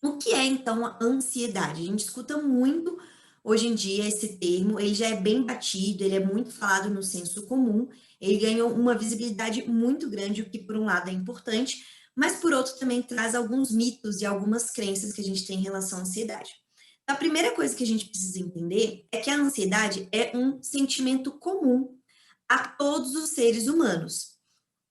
O que é então a ansiedade? A gente escuta muito hoje em dia esse termo, ele já é bem batido, ele é muito falado no senso comum, ele ganhou uma visibilidade muito grande, o que por um lado é importante, mas por outro também traz alguns mitos e algumas crenças que a gente tem em relação à ansiedade. A primeira coisa que a gente precisa entender é que a ansiedade é um sentimento comum a todos os seres humanos.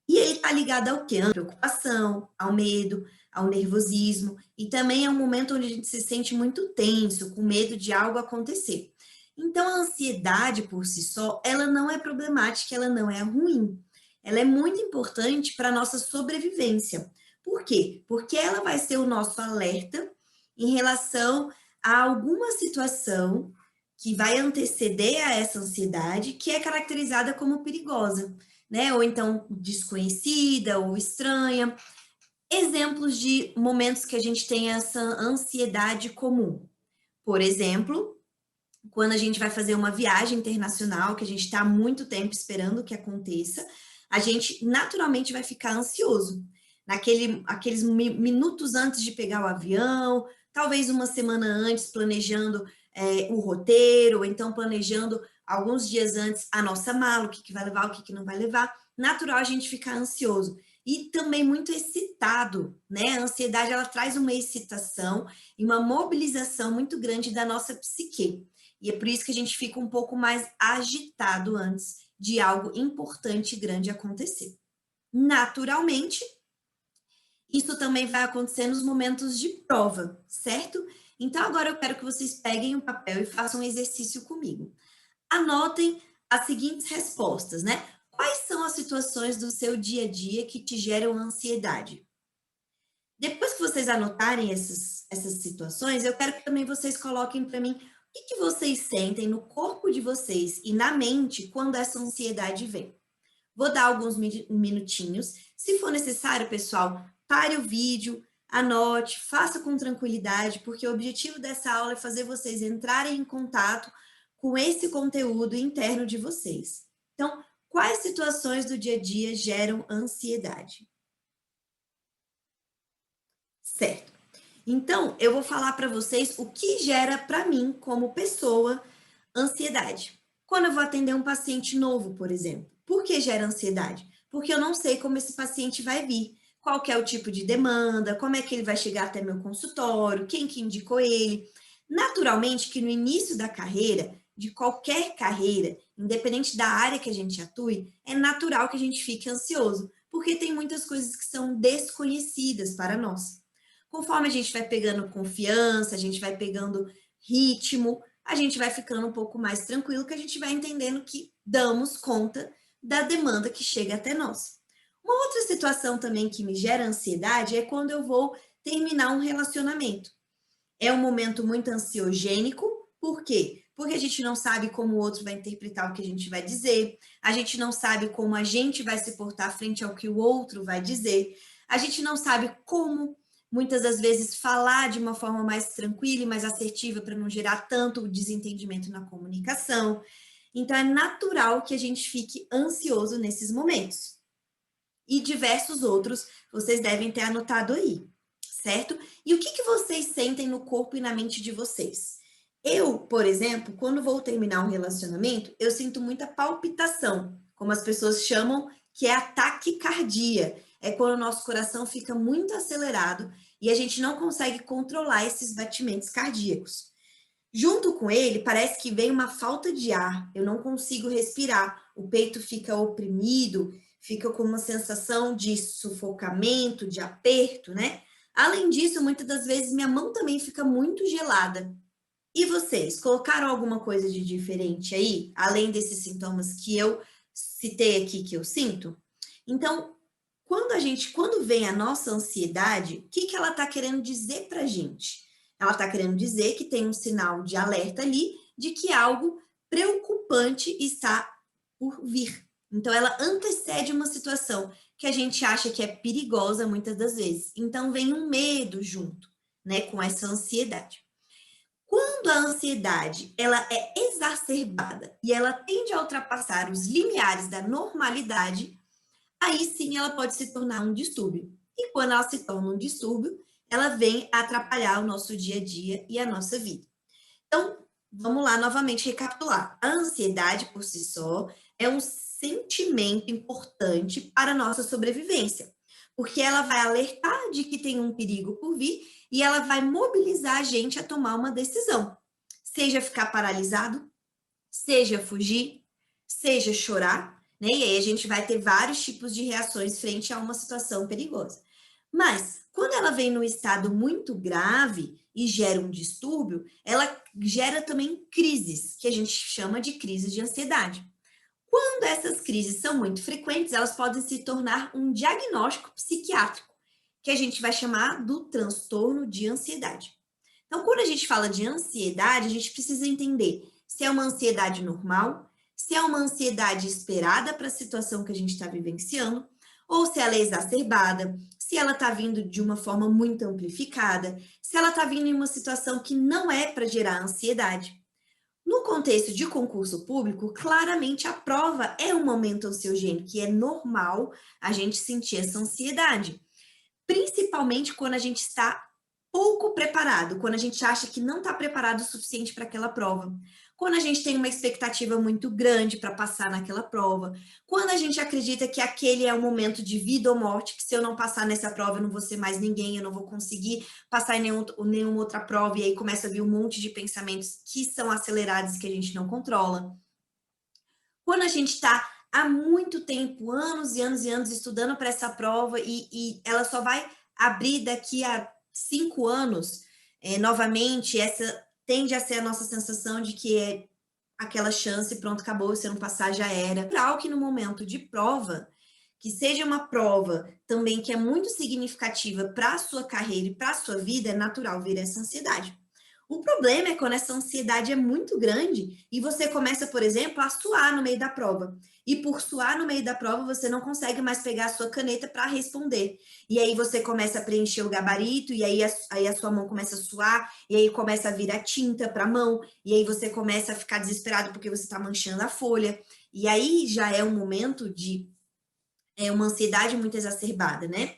E ele está ligado ao quê? À preocupação, ao medo, ao nervosismo, e também é um momento onde a gente se sente muito tenso, com medo de algo acontecer. Então, a ansiedade por si só, ela não é problemática, ela não é ruim. Ela é muito importante para a nossa sobrevivência. Por quê? Porque ela vai ser o nosso alerta em relação a alguma situação que vai anteceder a essa ansiedade, que é caracterizada como perigosa, né? Ou então desconhecida ou estranha. Exemplos de momentos que a gente tem essa ansiedade comum. Por exemplo, quando a gente vai fazer uma viagem internacional, que a gente está há muito tempo esperando que aconteça, a gente naturalmente vai ficar ansioso. Aqueles minutos antes de pegar o avião, talvez uma semana antes, planejando o roteiro, ou então planejando alguns dias antes a nossa mala, o que, que vai levar, o que, que não vai levar. Natural a gente ficar ansioso. E também muito excitado, né? A ansiedade, ela traz uma excitação e uma mobilização muito grande da nossa psique. E é por isso que a gente fica um pouco mais agitado antes de algo importante e grande acontecer. Naturalmente, isso também vai acontecer nos momentos de prova, certo? Então, agora eu quero que vocês peguem um papel e façam um exercício comigo. Anotem as seguintes respostas, né? Quais são as situações do seu dia a dia que te geram ansiedade? Depois que vocês anotarem essas situações, eu quero que também vocês coloquem para mim o que vocês sentem no corpo de vocês e na mente quando essa ansiedade vem. Vou dar alguns minutinhos. Se for necessário, pessoal, pare o vídeo, anote, faça com tranquilidade, porque o objetivo dessa aula é fazer vocês entrarem em contato com esse conteúdo interno de vocês. Então, quais situações do dia a dia geram ansiedade? Certo. Então, eu vou falar para vocês o que gera para mim, como pessoa, ansiedade. Quando eu vou atender um paciente novo, por exemplo. Por que gera ansiedade? Porque eu não sei como esse paciente vai vir, qual que é o tipo de demanda, como é que ele vai chegar até meu consultório, quem que indicou ele. Naturalmente que no início da carreira, de qualquer carreira, independente da área que a gente atue, é natural que a gente fique ansioso, porque tem muitas coisas que são desconhecidas para nós. Conforme a gente vai pegando confiança, a gente vai pegando ritmo, a gente vai ficando um pouco mais tranquilo, que a gente vai entendendo que damos conta da demanda que chega até nós. Uma outra situação também que me gera ansiedade é quando eu vou terminar um relacionamento. É um momento muito ansiogênico, por quê? Porque a gente não sabe como o outro vai interpretar o que a gente vai dizer, a gente não sabe como a gente vai se portar frente ao que o outro vai dizer, a gente não sabe como, muitas das vezes, falar de uma forma mais tranquila e mais assertiva para não gerar tanto desentendimento na comunicação. Então, é natural que a gente fique ansioso nesses momentos. E diversos outros vocês devem ter anotado aí, certo? E o que vocês sentem no corpo e na mente de vocês? Eu, por exemplo, quando vou terminar um relacionamento, eu sinto muita palpitação, como as pessoas chamam, que é a taquicardia. É quando o nosso coração fica muito acelerado e a gente não consegue controlar esses batimentos cardíacos. Junto com ele, parece que vem uma falta de ar, eu não consigo respirar, o peito fica oprimido, fica com uma sensação de sufocamento, de aperto, né? Além disso, muitas das vezes minha mão também fica muito gelada. E vocês, colocaram alguma coisa de diferente aí, além desses sintomas que eu citei aqui que eu sinto? Então, quando vem a nossa ansiedade, o que ela está querendo dizer para a gente? Ela está querendo dizer que tem um sinal de alerta ali de que algo preocupante está por vir. Então, ela antecede uma situação que a gente acha que é perigosa muitas das vezes. Então, vem um medo junto, né, com essa ansiedade. Quando a ansiedade ela é exacerbada e ela tende a ultrapassar os limiares da normalidade, aí sim ela pode se tornar um distúrbio. E quando ela se torna um distúrbio, ela vem atrapalhar o nosso dia a dia e a nossa vida. Então, vamos lá novamente recapitular. A ansiedade por si só é um sentimento importante para a nossa sobrevivência, porque ela vai alertar de que tem um perigo por vir e ela vai mobilizar a gente a tomar uma decisão, seja ficar paralisado, seja fugir, seja chorar, né? E aí a gente vai ter vários tipos de reações frente a uma situação perigosa. Mas quando ela vem num estado muito grave e gera um distúrbio, ela gera também crises, que a gente chama de crise de ansiedade. Quando essas crises são muito frequentes, elas podem se tornar um diagnóstico psiquiátrico, que a gente vai chamar do transtorno de ansiedade. Então, quando a gente fala de ansiedade, a gente precisa entender se é uma ansiedade normal, se é uma ansiedade esperada para a situação que a gente está vivenciando, ou se ela é exacerbada, se ela está vindo de uma forma muito amplificada, se ela está vindo em uma situação que não é para gerar ansiedade. No contexto de concurso público, claramente a prova é um momento ansiogênico, que é normal a gente sentir essa ansiedade, principalmente quando a gente está pouco preparado, quando a gente acha que não está preparado o suficiente para aquela prova, quando a gente tem uma expectativa muito grande para passar naquela prova, quando a gente acredita que aquele é um momento de vida ou morte, que se eu não passar nessa prova eu não vou ser mais ninguém, eu não vou conseguir passar em nenhuma outra prova, e aí começa a vir um monte de pensamentos que são acelerados que a gente não controla. Quando a gente está há muito tempo, anos e anos e anos estudando para essa prova e ela só vai abrir daqui a 5 anos, novamente, essa tende a ser a nossa sensação de que é aquela chance, pronto, acabou, se eu não passar já era. Natural que no momento de prova, que seja uma prova também que é muito significativa para a sua carreira e para a sua vida, é natural vir essa ansiedade. O problema é quando essa ansiedade é muito grande e você começa, por exemplo, a suar no meio da prova. E por suar no meio da prova, você não consegue mais pegar a sua caneta para responder. E aí você começa a preencher o gabarito, e aí a sua mão começa a suar, e aí começa a virar tinta para a mão, e aí você começa a ficar desesperado porque você está manchando a folha. E aí já é um momento de uma ansiedade muito exacerbada, né?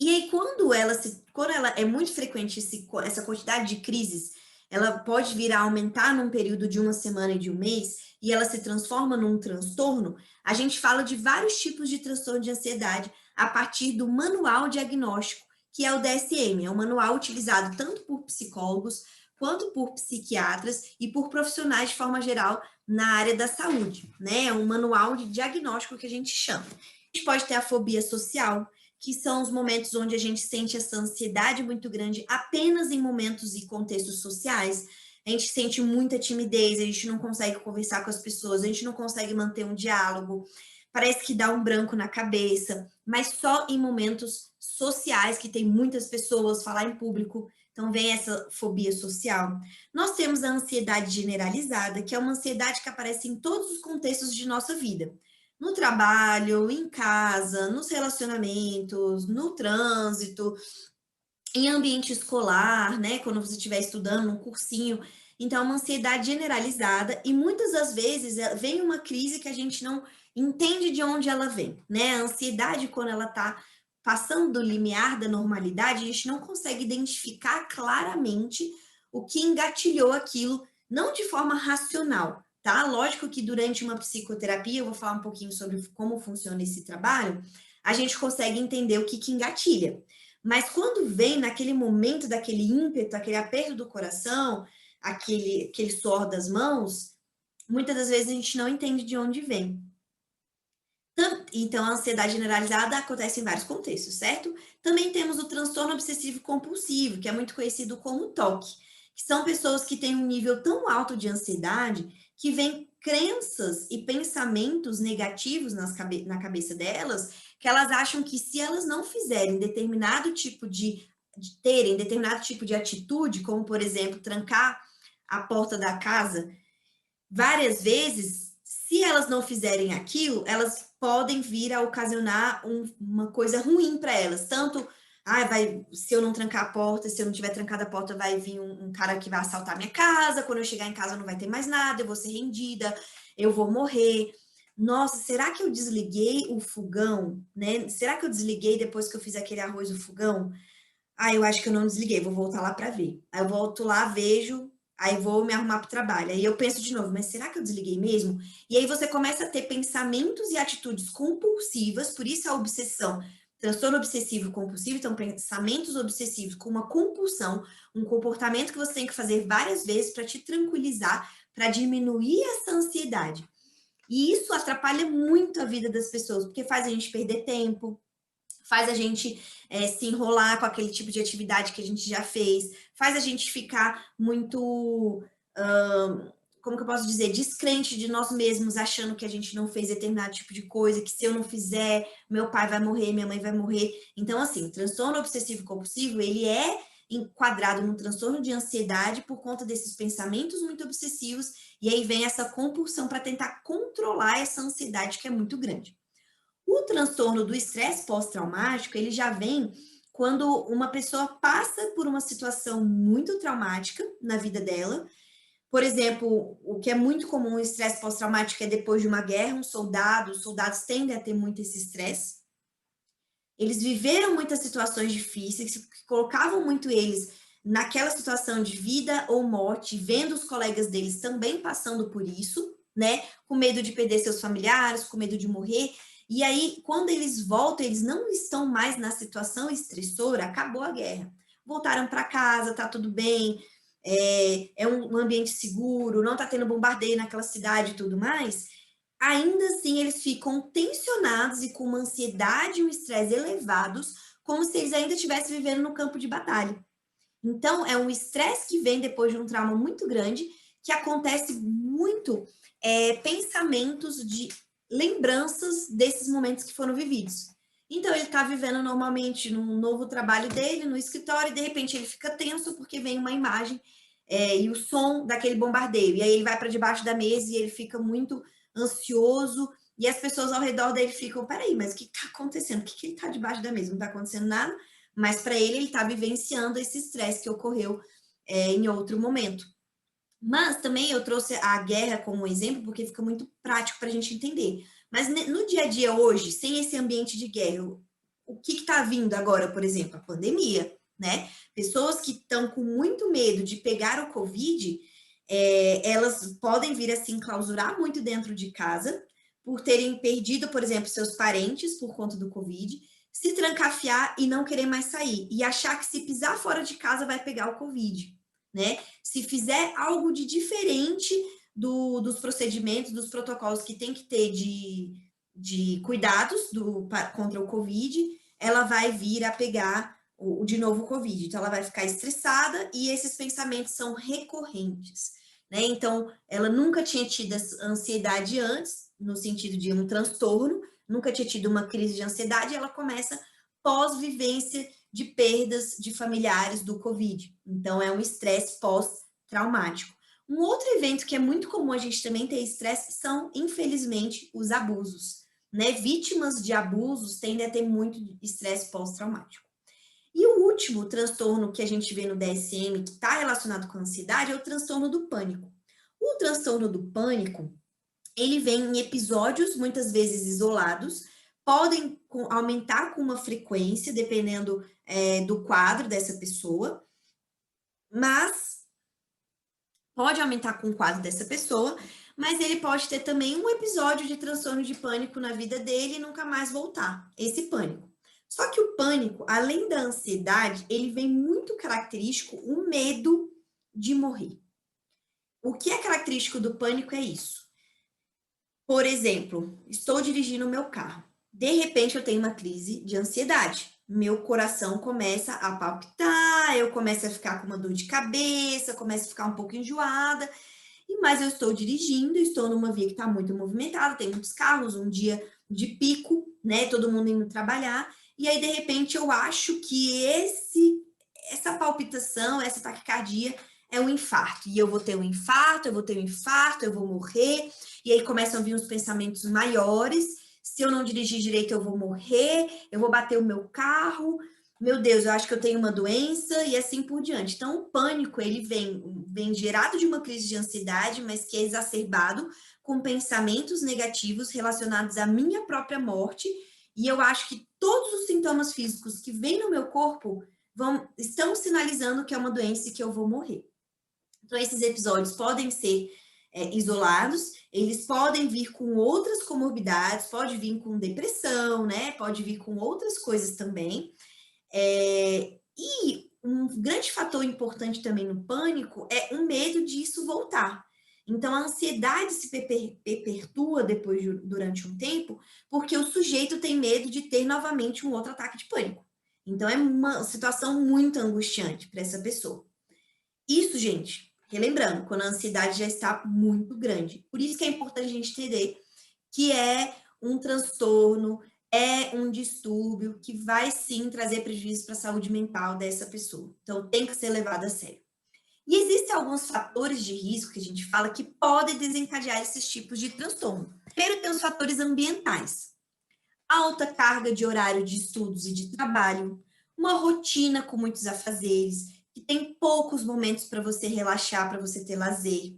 E aí, quando ela é muito frequente essa quantidade de crises, ela pode vir a aumentar num período de uma semana e de um mês, e ela se transforma num transtorno, a gente fala de vários tipos de transtorno de ansiedade a partir do manual diagnóstico, que é o DSM. É um manual utilizado tanto por psicólogos, quanto por psiquiatras e por profissionais de forma geral na área da saúde, né? É um manual de diagnóstico que a gente chama. A gente pode ter a fobia social, que são os momentos onde a gente sente essa ansiedade muito grande apenas em momentos e contextos sociais. A gente sente muita timidez, a gente não consegue conversar com as pessoas, a gente não consegue manter um diálogo, parece que dá um branco na cabeça, mas só em momentos sociais, que tem muitas pessoas, falar em público, então vem essa fobia social. Nós temos a ansiedade generalizada, que é uma ansiedade que aparece em todos os contextos de nossa vida, no trabalho, em casa, nos relacionamentos, no trânsito, em ambiente escolar, né? Quando você estiver estudando um cursinho. Então, é uma ansiedade generalizada e muitas das vezes vem uma crise que a gente não entende de onde ela vem, né? A ansiedade, quando ela está passando do limiar da normalidade, a gente não consegue identificar claramente o que engatilhou aquilo, não de forma racional, tá? Lógico que durante uma psicoterapia, eu vou falar um pouquinho sobre como funciona esse trabalho, a gente consegue entender o que engatilha. Mas quando vem naquele momento daquele ímpeto, aquele aperto do coração, aquele suor das mãos, muitas das vezes a gente não entende de onde vem. Então, a ansiedade generalizada acontece em vários contextos, certo? Também temos o transtorno obsessivo compulsivo, que é muito conhecido como TOC, que são pessoas que têm um nível tão alto de ansiedade que vem crenças e pensamentos negativos na cabeça delas, que elas acham que se elas não fizerem determinado tipo terem determinado tipo de atitude, como por exemplo, trancar a porta da casa várias vezes, se elas não fizerem aquilo, elas podem vir a ocasionar uma coisa ruim para elas, tanto se eu não trancar a porta, se eu não tiver trancada a porta, vai vir um cara que vai assaltar minha casa, quando eu chegar em casa não vai ter mais nada, eu vou ser rendida, eu vou morrer. Nossa, será que eu desliguei o fogão, né? Será que eu desliguei depois que eu fiz aquele arroz no fogão? Ah, eu acho que eu não desliguei, vou voltar lá para ver. Aí eu volto lá, vejo, aí vou me arrumar para o trabalho. Aí eu penso de novo, mas será que eu desliguei mesmo? E aí você começa a ter pensamentos e atitudes compulsivas, por isso a obsessão, transtorno obsessivo compulsivo, então pensamentos obsessivos com uma compulsão, um comportamento que você tem que fazer várias vezes para te tranquilizar, para diminuir essa ansiedade. E isso atrapalha muito a vida das pessoas, porque faz a gente perder tempo, faz a gente se enrolar com aquele tipo de atividade que a gente já fez, faz a gente ficar muito, como que eu posso dizer, descrente de nós mesmos, achando que a gente não fez determinado tipo de coisa, que se eu não fizer, meu pai vai morrer, minha mãe vai morrer. Então, assim, o transtorno obsessivo compulsivo, ele é enquadrado num transtorno de ansiedade por conta desses pensamentos muito obsessivos, e aí vem essa compulsão para tentar controlar essa ansiedade que é muito grande. O transtorno do estresse pós-traumático, ele já vem quando uma pessoa passa por uma situação muito traumática na vida dela. Por exemplo, o que é muito comum, o estresse pós-traumático é depois de uma guerra, os soldados tendem a ter muito esse estresse. Eles viveram muitas situações difíceis, que colocavam muito eles naquela situação de vida ou morte, vendo os colegas deles também passando por isso, né? Com medo de perder seus familiares, com medo de morrer. E aí, quando eles voltam, eles não estão mais na situação estressora, acabou a guerra. Voltaram para casa, tá tudo bem, é um ambiente seguro, não tá tendo bombardeio naquela cidade e tudo mais. Ainda assim, eles ficam tensionados e com uma ansiedade e um estresse elevados, como se eles ainda estivessem vivendo no campo de batalha. Então, é um estresse que vem depois de um trauma muito grande, que acontece muito pensamentos de lembranças desses momentos que foram vividos. Então, ele está vivendo normalmente num novo trabalho dele, no escritório, e de repente ele fica tenso porque vem uma imagem e o som daquele bombardeio. E aí ele vai para debaixo da mesa e ele fica muito ansioso, e as pessoas ao redor dele ficam, peraí, mas o que está acontecendo? Por que ele está debaixo da mesa? Não está acontecendo nada, mas para ele está vivenciando esse estresse que ocorreu em outro momento. Mas também eu trouxe a guerra como exemplo, porque fica muito prático para a gente entender. Mas no dia a dia hoje, sem esse ambiente de guerra, o que está vindo agora, por exemplo? A pandemia, né? Pessoas que estão com muito medo de pegar o Covid, elas podem vir a se enclausurar muito dentro de casa, por terem perdido, por exemplo, seus parentes por conta do Covid, se trancafiar e não querer mais sair, e achar que se pisar fora de casa vai pegar o Covid, né? Se fizer algo de diferente dos procedimentos, dos protocolos que tem que ter de cuidados contra o Covid, ela vai vir a pegar de novo o Covid. Então, ela vai ficar estressada e esses pensamentos são recorrentes, né? Então, ela nunca tinha tido ansiedade antes, no sentido de um transtorno, nunca tinha tido uma crise de ansiedade, e ela começa pós-vivência de perdas de familiares do Covid. Então, é um estresse pós-traumático. Um outro evento que é muito comum a gente também ter estresse são, infelizmente, os abusos, né? Vítimas de abusos tendem a ter muito estresse pós-traumático. E o último transtorno que a gente vê no DSM, que está relacionado com a ansiedade, é o transtorno do pânico. O transtorno do pânico, ele vem em episódios, muitas vezes isolados, podem aumentar com uma frequência, dependendo do quadro dessa pessoa, mas pode aumentar com o quadro dessa pessoa, mas ele pode ter também um episódio de transtorno de pânico na vida dele e nunca mais voltar, esse pânico. Só que o pânico, além da ansiedade, ele vem muito característico o medo de morrer. O que é característico do pânico é isso. Por exemplo, estou dirigindo o meu carro. De repente, eu tenho uma crise de ansiedade. Meu coração começa a palpitar, eu começo a ficar com uma dor de cabeça, começo a ficar um pouco enjoada. Mas eu estou dirigindo, estou numa via que está muito movimentada, tem muitos carros, um dia de pico, né? Todo mundo indo trabalhar. E aí, de repente, eu acho que essa palpitação, essa taquicardia é um infarto. E eu vou ter um infarto, eu vou ter um infarto, eu vou morrer. E aí começam a vir os pensamentos maiores. Se eu não dirigir direito, eu vou morrer, eu vou bater o meu carro. Meu Deus, eu acho que eu tenho uma doença e assim por diante. Então, o pânico, ele vem gerado de uma crise de ansiedade, mas que é exacerbado com pensamentos negativos relacionados à minha própria morte. E eu acho que todos os sintomas físicos que vêm no meu corpo estão sinalizando que é uma doença e que eu vou morrer. Então, esses episódios podem ser isolados, eles podem vir com outras comorbidades, pode vir com depressão, né? Pode vir com outras coisas também. E um grande fator importante também no pânico é o medo disso voltar. Então, a ansiedade se perpetua depois durante um tempo, porque o sujeito tem medo de ter novamente um outro ataque de pânico. Então, é uma situação muito angustiante para essa pessoa. Isso, gente, relembrando, quando a ansiedade já está muito grande. Por isso que é importante a gente entender que é um transtorno, é um distúrbio que vai sim trazer prejuízo para a saúde mental dessa pessoa. Então, tem que ser levado a sério. E existem alguns fatores de risco que a gente fala que podem desencadear esses tipos de transtorno. Primeiro, tem os fatores ambientais. Alta carga de horário de estudos e de trabalho, uma rotina com muitos afazeres, que tem poucos momentos para você relaxar, para você ter lazer,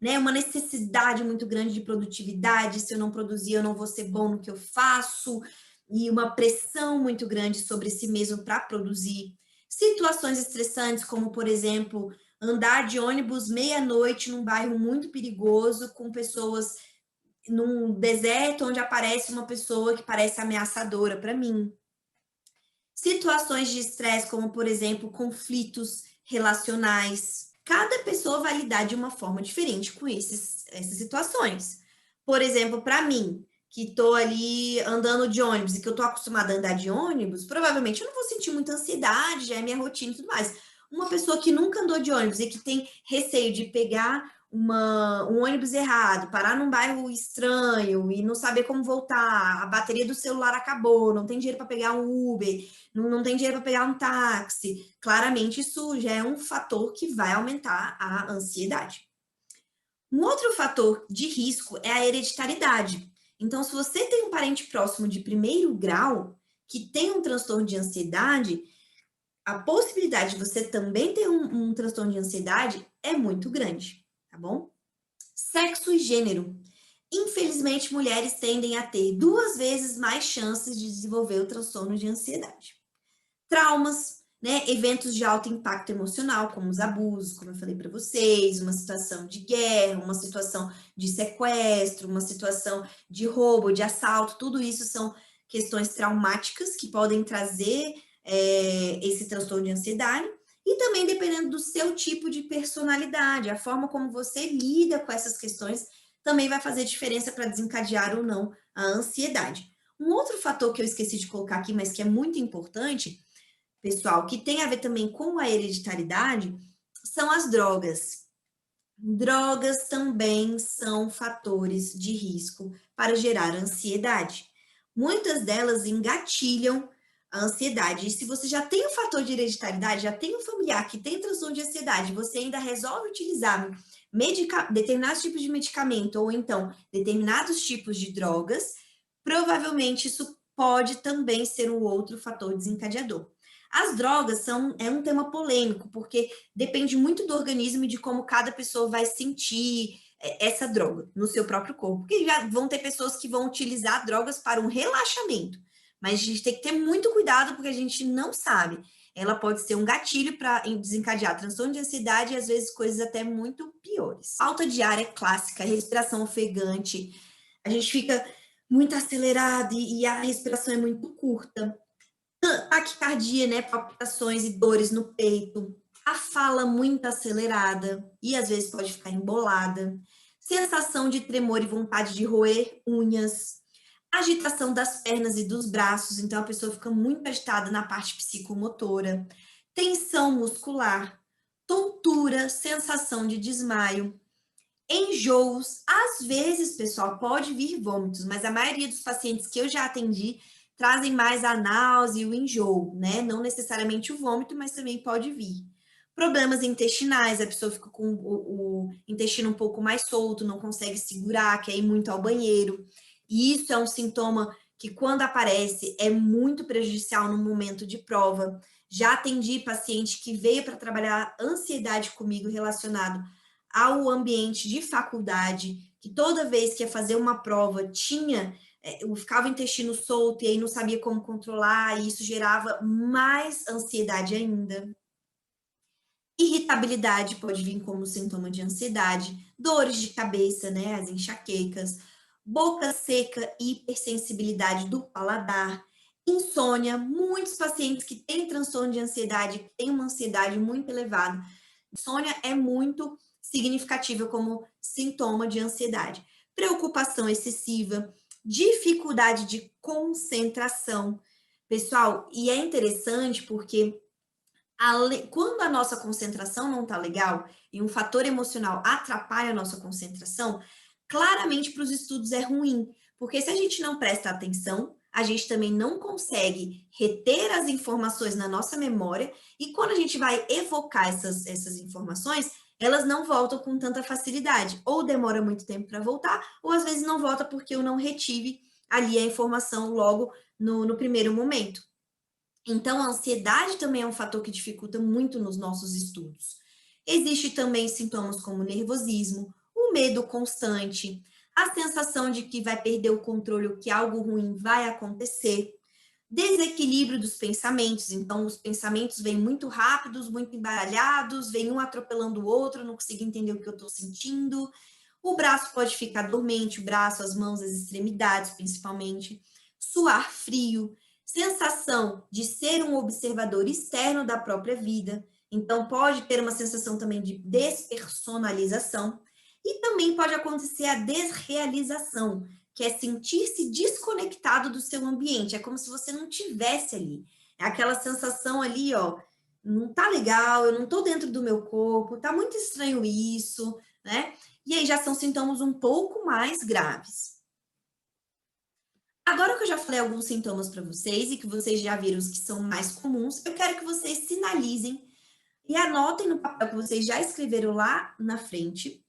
né? Uma necessidade muito grande de produtividade, se eu não produzir, eu não vou ser bom no que eu faço, e uma pressão muito grande sobre si mesmo para produzir. Situações estressantes, como, por exemplo, andar de ônibus meia-noite num bairro muito perigoso, com pessoas num deserto onde aparece uma pessoa que parece ameaçadora para mim. Situações de estresse, como, por exemplo, conflitos relacionais. Cada pessoa vai lidar de uma forma diferente com essas situações. Por exemplo, para mim, que estou ali andando de ônibus e que eu estou acostumada a andar de ônibus, provavelmente eu não vou sentir muita ansiedade, já é minha rotina e tudo mais. Uma pessoa que nunca andou de ônibus e que tem receio de pegar um ônibus errado, parar num bairro estranho e não saber como voltar, a bateria do celular acabou, não tem dinheiro para pegar um Uber, não tem dinheiro para pegar um táxi. Claramente, isso já é um fator que vai aumentar a ansiedade. Um outro fator de risco é a hereditariedade. Então, se você tem um parente próximo de primeiro grau que tem um transtorno de ansiedade, a possibilidade de você também ter um transtorno de ansiedade é muito grande, tá bom? Sexo e gênero. Infelizmente, mulheres tendem a ter 2 vezes mais chances de desenvolver o transtorno de ansiedade. Traumas, né? Eventos de alto impacto emocional, como os abusos, como eu falei para vocês, uma situação de guerra, uma situação de sequestro, uma situação de roubo, de assalto, tudo isso são questões traumáticas que podem trazer esse transtorno de ansiedade. E também dependendo do seu tipo de personalidade, a forma como você lida com essas questões também vai fazer diferença para desencadear ou não a ansiedade. Um outro fator que eu esqueci de colocar aqui, mas que é muito importante, pessoal, que tem a ver também com a hereditariedade, são as drogas. Drogas também são fatores de risco para gerar ansiedade. Muitas delas engatilham a ansiedade. E se você já tem um fator de hereditariedade, já tem um familiar que tem transtorno de ansiedade, você ainda resolve utilizar determinados tipos de medicamento ou então determinados tipos de drogas, provavelmente isso pode também ser um outro fator desencadeador. As drogas é um tema polêmico, porque depende muito do organismo e de como cada pessoa vai sentir essa droga no seu próprio corpo. Porque já vão ter pessoas que vão utilizar drogas para um relaxamento, mas a gente tem que ter muito cuidado porque a gente não sabe. Ela pode ser um gatilho para desencadear transtorno de ansiedade e às vezes coisas até muito piores. Falta de ar é clássica, respiração ofegante, a gente fica muito acelerado e a respiração é muito curta. Taquicardia, né? Palpitações e dores no peito. A fala muito acelerada e às vezes pode ficar embolada. Sensação de tremor e vontade de roer unhas. Agitação das pernas e dos braços, então a pessoa fica muito agitada na parte psicomotora. Tensão muscular. Tontura, sensação de desmaio. Enjoos, às vezes, pessoal, pode vir vômitos, mas a maioria dos pacientes que eu já atendi trazem mais a náusea e o enjoo, né? Não necessariamente o vômito, mas também pode vir. Problemas intestinais, a pessoa fica com o intestino um pouco mais solto, não consegue segurar, quer ir muito ao banheiro. E isso é um sintoma que, quando aparece, é muito prejudicial no momento de prova. Já atendi paciente que veio para trabalhar ansiedade comigo relacionado ao ambiente de faculdade, que toda vez que ia fazer uma prova tinha ficava o intestino solto e aí não sabia como controlar, e isso gerava mais ansiedade ainda. Irritabilidade pode vir como sintoma de ansiedade, dores de cabeça, né, as enxaquecas, boca seca e hipersensibilidade do paladar, insônia, muitos pacientes que têm transtorno de ansiedade, que têm uma ansiedade muito elevada. Insônia é muito significativa como sintoma de ansiedade. Preocupação excessiva, dificuldade de concentração. Pessoal, e é interessante porque quando a nossa concentração não está legal e um fator emocional atrapalha a nossa concentração, claramente para os estudos é ruim, porque se a gente não presta atenção, a gente também não consegue reter as informações na nossa memória, e quando a gente vai evocar essas informações, elas não voltam com tanta facilidade, ou demora muito tempo para voltar, ou às vezes não volta porque eu não retive ali a informação logo no primeiro momento. Então, a ansiedade também é um fator que dificulta muito nos nossos estudos. Existe também sintomas como nervosismo, o medo constante, a sensação de que vai perder o controle ou que algo ruim vai acontecer, desequilíbrio dos pensamentos, então os pensamentos vêm muito rápidos, muito embaralhados, vem um atropelando o outro, não consigo entender o que eu estou sentindo. O braço pode ficar dormente, o braço, as mãos, as extremidades, principalmente. Suar frio, sensação de ser um observador externo da própria vida. Então, pode ter uma sensação também de despersonalização. E também pode acontecer a desrealização, que é sentir-se desconectado do seu ambiente. É como se você não tivesse ali. É aquela sensação ali, ó, não tá legal, eu não tô dentro do meu corpo, tá muito estranho isso, né? E aí já são sintomas um pouco mais graves. Agora que eu já falei alguns sintomas para vocês e que vocês já viram os que são mais comuns, eu quero que vocês sinalizem e anotem no papel que vocês já escreveram lá na frente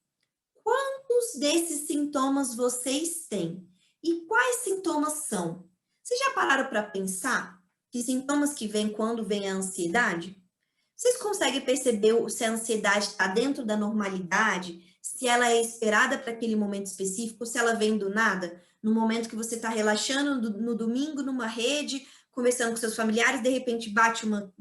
quantos desses sintomas vocês têm e quais sintomas são. Vocês já pararam para pensar que sintomas que vêm quando vem a ansiedade? Vocês conseguem perceber se a ansiedade está dentro da normalidade, se ela é esperada para aquele momento específico, se ela vem do nada? No momento que você está relaxando no domingo, numa rede, conversando com seus familiares, de repente bate uma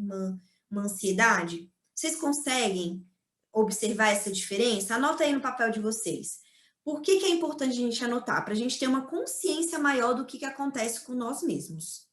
ansiedade? Vocês conseguem observar essa diferença? Anota aí no papel de vocês. Por que é importante a gente anotar? Para a gente ter uma consciência maior do que acontece com nós mesmos.